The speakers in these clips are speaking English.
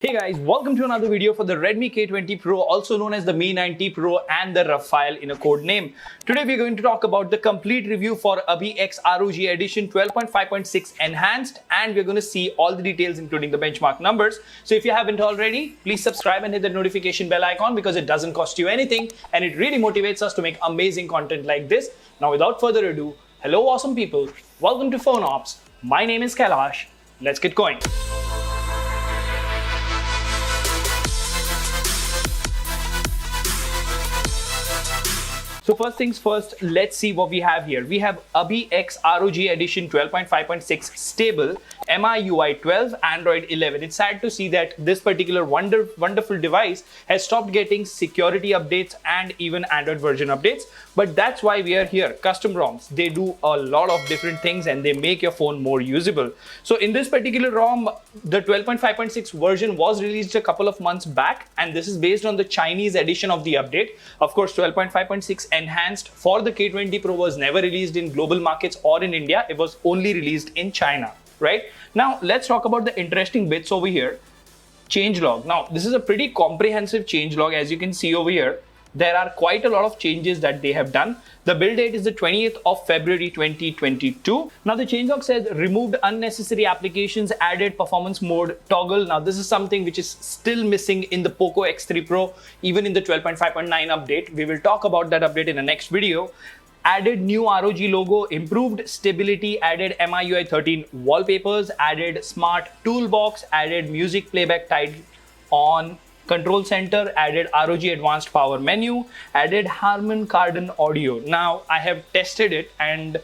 Hey guys, welcome to another video for the Redmi K20 Pro, also known as the Mi 9T Pro and the Rafale in a code name. Today we're going to talk about the complete review for Abhi X ROG Edition 12.5.6 Enhanced, and we're going to see all the details including the benchmark numbers. So if you haven't already, please subscribe and hit the notification bell icon because it doesn't cost you anything and it really motivates us to make amazing content like this. Now without further ado, hello awesome people, welcome to Phone Ops. My name is Kailash. Let's get going. So first things first, let's see what we have here. We have Abhi X ROG Edition 12.5.6 stable, MIUI 12, Android 11. It's sad to see that this particular wonderful device has stopped getting security updates and even Android version updates. But that's why we are here. Custom ROMs, they do a lot of different things and they make your phone more usable. So in this particular ROM, the 12.5.6 version was released a couple of months back, and this is based on the Chinese edition of the update. Of course, 12.5.6 Enhanced for the K20 Pro was never released in global markets or in India. It was only released in China, right? Now, let's talk about the interesting bits over here. Changelog. Now, this is a pretty comprehensive changelog. As you can see over here, there are quite a lot of changes that they have done. The build date is the 20th of February 2022. Now the changelog says removed unnecessary applications, added performance mode toggle. Now this is something which is still missing in the Poco X3 Pro, even in the 12.5.9 update. We will talk about that update in the next video. Added new ROG logo, improved stability, added MIUI 13 wallpapers, added smart toolbox, added music playback tied on control center, added ROG advanced power menu, added Harman Kardon audio. Now I have tested it and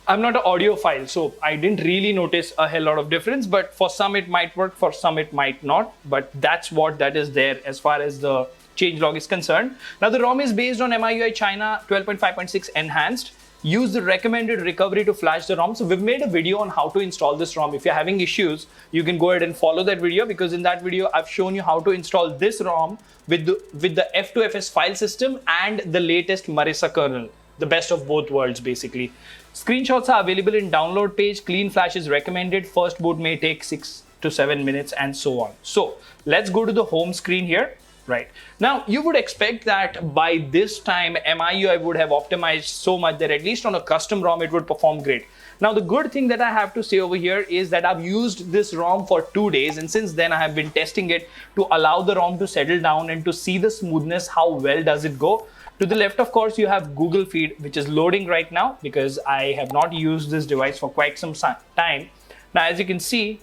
I'm not an audiophile, so I didn't really notice a hell lot of difference, but for some it might work, for some it might not, but that's what that is there as far as the changelog is concerned. Now the ROM is based on MIUI China 12.5.6 Enhanced. Use the recommended recovery to flash the ROM. So we've made a video on how to install this ROM. If you're having issues, you can go ahead and follow that video, because in that video, I've shown you how to install this ROM with the F2FS file system and the latest Marisa kernel, the best of both worlds basically. Screenshots are available in download page. Clean flash is recommended. First boot may take 6 to 7 minutes and so on. So let's go to the home screen here. Right. Now, you would expect that by this time, MIUI would have optimized so much that at least on a custom ROM, it would perform great. Now, the good thing that I have to say over here is that I've used this ROM for 2 days, and since then I have been testing it to allow the ROM to settle down and to see the smoothness, how well does it go. To the left, of course, you have Google Feed, which is loading right now because I have not used this device for quite some time. Now, as you can see,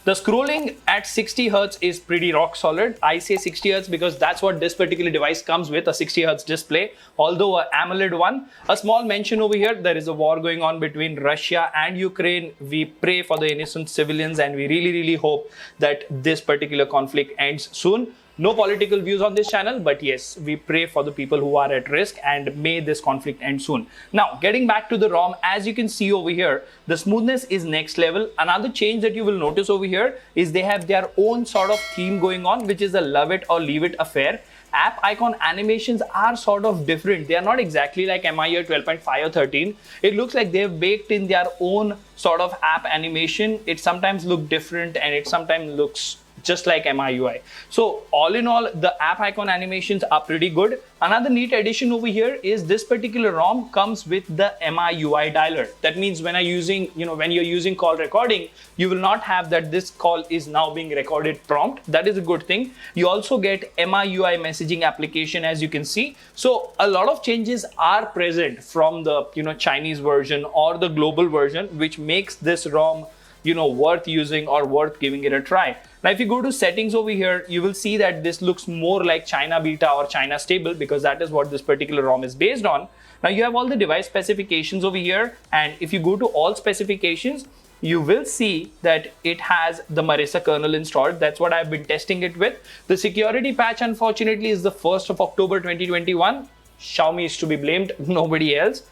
the scrolling at 60 Hz is pretty rock solid. I say 60 Hz because that's what this particular device comes with, a 60 Hz display, although an AMOLED one. A small mention over here, there is a war going on between Russia and Ukraine. We pray for the innocent civilians and we really hope that this particular conflict ends soon. No political views on this channel, but yes, we pray for the people who are at risk and may this conflict end soon. Now, getting back to the ROM, as you can see over here, the smoothness is next level. Another change that you will notice over here is they have their own sort of theme going on, which is a love it or leave it affair. App icon animations are sort of different. They are not exactly like MIUI 12.5 or 13. It looks like they've baked in their own sort of app animation. It sometimes looks different and it sometimes looks just like MIUI. So all in all, the app icon animations are pretty good. Another neat addition over here is this particular ROM comes with the MIUI dialer. That means when you're using call recording, you will not have that this call is now being recorded prompt. That is a good thing. You also get MIUI messaging application, as you can see. So a lot of changes are present from the Chinese version or the global version, which makes this ROM worth using or worth giving it a try. Now, if you go to settings over here, you will see that this looks more like China Beta or China Stable because that is what this particular ROM is based on. Now, you have all the device specifications over here, and if you go to all specifications, you will see that it has the Marisa kernel installed. That's what I've been testing it with. The security patch, unfortunately, is the 1st of October 2021. Xiaomi is to be blamed, nobody else.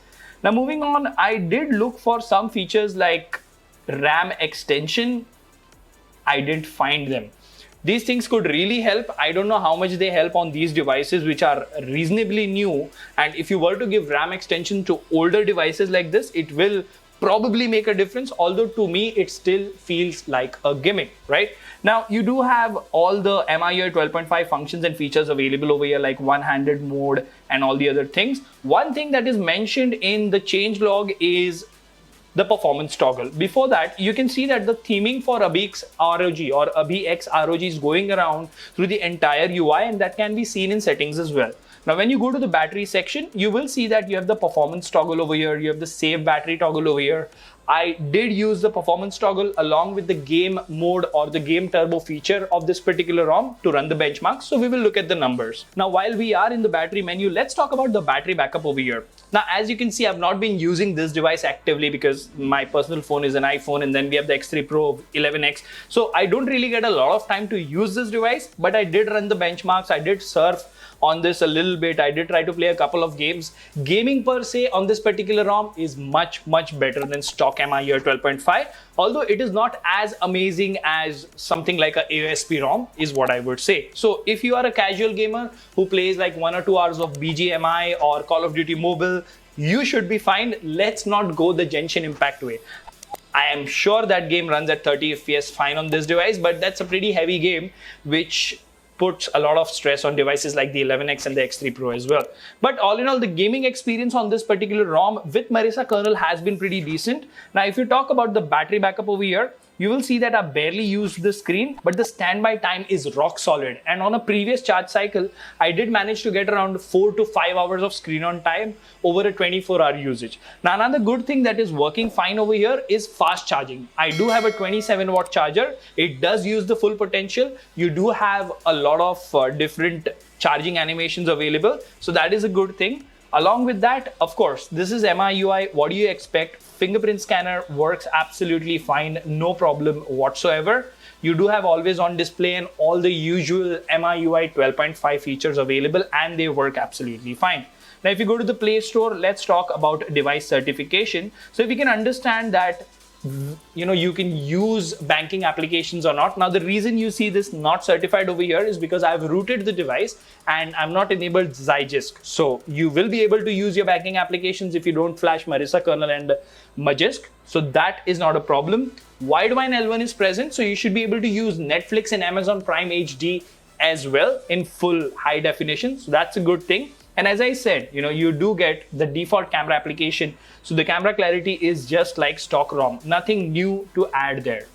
Now, moving on, I did look for some features like RAM extension. I didn't find them. These things could really help. I don't know how much they help on these devices which are reasonably new, and if you were to give RAM extension to older devices like this, it will probably make a difference, although to me it still feels like a gimmick, right? Now you do have all the MIUI 12.5 functions and features available over here, like one-handed mode and all the other things. One thing that is mentioned in the changelog is the performance toggle. Before that, you can see that the theming for ABI-X ROG or ABI-X ROG is going around through the entire UI, and that can be seen in settings as well. Now, when you go to the battery section, you will see that you have the performance toggle over here, you have the save battery toggle over here. I did use the performance toggle along with the game mode or the game turbo feature of this particular ROM to run the benchmarks. So we will look at the numbers. Now, while we are in the battery menu, let's talk about the battery backup over here. Now, as you can see, I've not been using this device actively because my personal phone is an iPhone, and then we have the X3 Pro 11X. So I don't really get a lot of time to use this device, but I did run the benchmarks. I did surf on this a little bit. I did try to play a couple of games. Gaming per se on this particular ROM is much better than stock MIUI 12.5, although it is not as amazing as something like a AOSP ROM is what I would say. So if you are a casual gamer who plays like 1 or 2 hours of BGMI or Call of Duty Mobile, you should be fine. Let's not go the Genshin Impact way. I am sure that game runs at 30 FPS fine on this device, but that's a pretty heavy game which puts a lot of stress on devices like the 11X and the X3 Pro as well. But all in all, the gaming experience on this particular ROM with Marisa kernel has been pretty decent. Now, if you talk about the battery backup over here, you will see that I barely used the screen, but the standby time is rock solid. And on a previous charge cycle, I did manage to get around 4 to 5 hours of screen on time over a 24-hour usage. Now, another good thing that is working fine over here is fast charging. I do have a 27-watt charger. It does use the full potential. You do have a lot of different charging animations available. So that is a good thing. Along with that, of course, this is MIUI. What do you expect? Fingerprint scanner works absolutely fine, no problem whatsoever. You do have always on display and all the usual MIUI 12.5 features available, and they work absolutely fine. Now, if you go to the Play Store, let's talk about device certification. So if you can understand that you can use banking applications or not. Now, the reason you see this not certified over here is because I've rooted the device and I'm not enabled Zygisk. So you will be able to use your banking applications if you don't flash Marisa kernel and Magisk. So that is not a problem. Widevine L1 is present, so you should be able to use Netflix and Amazon Prime HD as well in full high definition. So that's a good thing. And as I said, you do get the default camera application. So the camera clarity is just like stock ROM, nothing new to add there.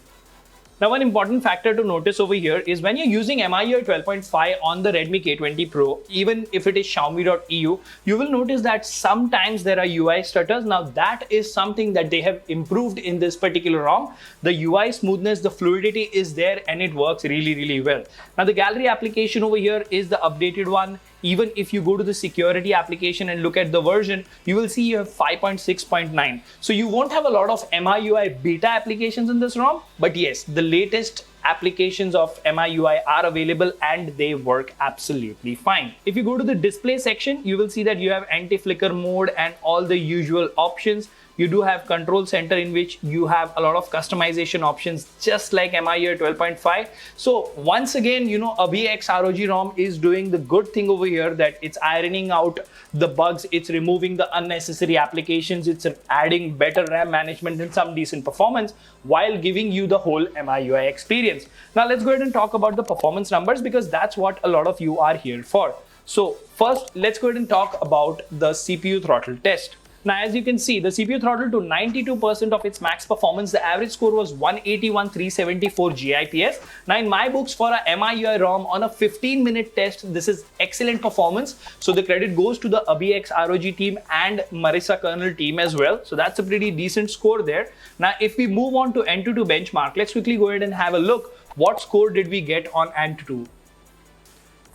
Now, one important factor to notice over here is when you're using MIUI 12.5 on the Redmi K20 Pro, even if it is Xiaomi.eu, you will notice that sometimes there are UI stutters. Now, that is something that they have improved in this particular ROM. The UI smoothness, the fluidity is there, and it works really well. Now, the gallery application over here is the updated one. Even if you go to the security application and look at the version, you will see you have 5.6.9. So you won't have a lot of MIUI beta applications in this ROM, but yes, the latest applications of MIUI are available and they work absolutely fine. If you go to the display section, you will see that you have anti-flicker mode and all the usual options. You do have control center in which you have a lot of customization options just like MIUI 12.5. So once again, ABI-X ROG ROM is doing the good thing over here, that it's ironing out the bugs, it's removing the unnecessary applications, it's adding better RAM management and some decent performance while giving you the whole MIUI experience. Now let's go ahead and talk about the performance numbers because that's what a lot of you are here for. So first, let's go ahead and talk about the CPU throttle test. Now, as you can see, the CPU throttled to 92% of its max performance. The average score was 181,374 GIPS. Now, in my books, for a MIUI ROM on a 15-minute test, this is excellent performance. So the credit goes to the ABI-X ROG team and Marisa kernel team as well. So that's a pretty decent score there. Now, if we move on to AnTuTu benchmark, let's quickly go ahead and have a look. What score did we get on AnTuTu?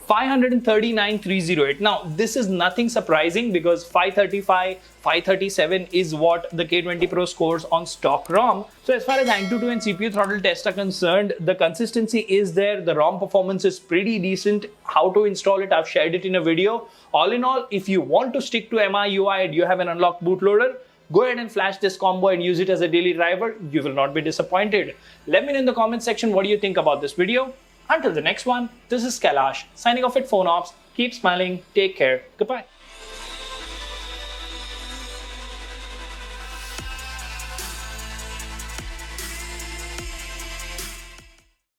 539,308. Now, this is nothing surprising because 535, 537 is what the K20 Pro scores on stock ROM. So as far as AnTuTu and CPU throttle tests are concerned, the consistency is there. The ROM performance is pretty decent. How to install it, I've shared it in a video. All in all, if you want to stick to MIUI and you have an unlocked bootloader, go ahead and flash this combo and use it as a daily driver. You will not be disappointed. Let me know in the comment section what do you think about this video. Until the next one, this is Kailash signing off at PhoneOps. Keep smiling, take care, goodbye.